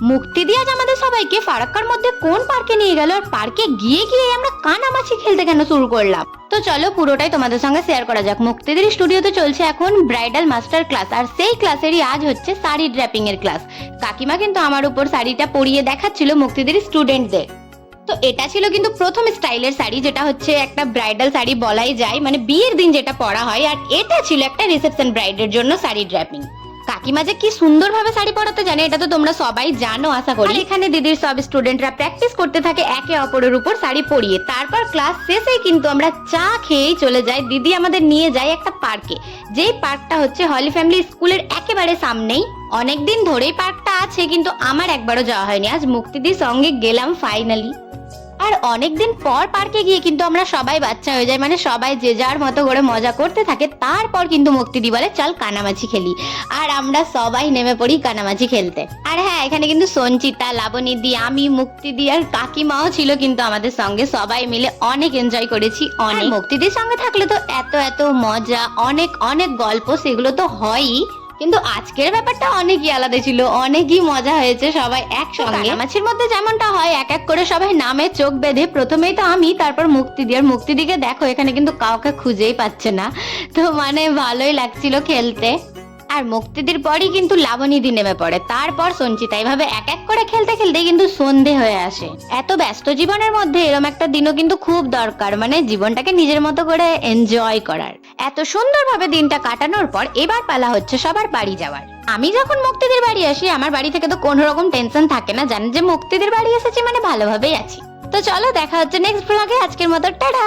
মুক্তিদি আজ আমাদের সবাইকে ফারাক্কার মধ্যে কোন পার্কে নিয়ে গেল, আর পার্কে গিয়ে গিয়ে আমরা কানামাছি খেলতে কেন শুরু করলাম, তো চলো পুরোটাই তোমাদের সঙ্গে শেয়ার করা যাক। মুক্তিদির স্টুডিওতে চলছে এখন ব্রাইডাল মাস্টার ক্লাস, আর সেই ক্লাসেরই আজ হচ্ছে শাড়ি ড্র্যাপিং এর ক্লাস। কাকিমা কিন্তু আমার উপর শাড়িটা পরিয়ে দেখাচ্ছিল মুক্তিদির স্টুডেন্টদের। তো এটা ছিল কিন্তু প্রথম স্টাইলের শাড়ি, যেটা হচ্ছে একটা ব্রাইডাল শাড়ি বলাই যায়, মানে বিয়ের দিন যেটা পরা হয়। আর এটা ছিল একটা রিসেপশন ব্রাইডের জন্য শাড়ি ড্র্যাপিং। কাকিমা যে কি সুন্দরভাবে শাড়ি পরাতে জানে এটা তো তোমরা সবাই জানো আশা করি। এখানে দিদির সব স্টুডেন্টরা প্র্যাকটিস করতে থাকে একে অপরের উপর শাড়ি পরিয়ে। তারপর ক্লাস শেষে কিন্তু আমরা চা খেয়েই চলে যাই। দিদি আমাদের নিয়ে যায় একটা পার্কে, যেই পার্কটা হচ্ছে হলি ফ্যামিলি স্কুলের একেবারে সামনেই। অনেকদিন ধরেই পার্কটা আছে, কিন্তু আমার একবারও যাওয়া হয়নি। আজ মুক্তিদির সঙ্গে গেলাম ফাইনালি। আর অনেকদিন পর পার্কে গিয়ে কিন্তু আমরা সবাই বাচ্চা হয়ে যাই, মানে সবাই যে যার মতো করে মজা করতে থাকে। তারপর কিন্তু মুক্তিদি বলে চল কানামাছি খেলি, আর আমরা সবাই নেমে পড়ি কানামাছি খেলতে। আর হ্যাঁ, এখানে কিন্তু সঞ্চিতা, লাবণীদি, আমি, মুক্তিদি আর কাকিমাও ছিল কিন্তু আমাদের সঙ্গে। সবাই মিলে অনেক এনজয় করেছি। অনেক মুক্তিদির সঙ্গে থাকলে তো এত এত মজা, অনেক অনেক গল্প, সেগুলো তো হয়ই। কিন্তু আজকের ব্যাপারটা অনেকই আলাদা ছিল, অনেকই মজা হয়েছে সবাই একসঙ্গে। কানামাছির মধ্যে যেমনটা হয় এক এক করে সবাই নামে চোখ বেঁধে, প্রথমেই তো আমি, তারপর মুক্তিদি। আর মুক্তিদিকে দেখো এখানে কিন্তু কাউকে খুঁজেই পাচ্ছে না, তো মানে ভালোই লাগছিল খেলতে। আর মুক্তিদির পরই কিন্তু লাবণীদি নেমে পড়ে, তারপর সঞ্চিতা। এইভাবে এক এক করে খেলতে খেলতে কিন্তু সন্ধে হয়ে আসে। এত ব্যস্ত জীবনের মধ্যে এরকম একটা দিনও কিন্তু খুব দরকার, মানে জীবনটাকে নিজের মতো করে এনজয় করার। এত সুন্দরভাবে দিনটা কাটানোর পর এবার পালা হচ্ছে সবার বাড়ি যাওয়ার। আমি যখন মুক্তিদির বাড়ি আসি, আমার বাড়ি থেকে তো কোনো রকম টেনশন থাকে না, জানি যে মুক্তিদির বাড়ি এসেছি মানে ভালোভাবেই আছি। তো চলো দেখা হচ্ছে নেক্সট ব্লগে। আজকের মতো টাটা।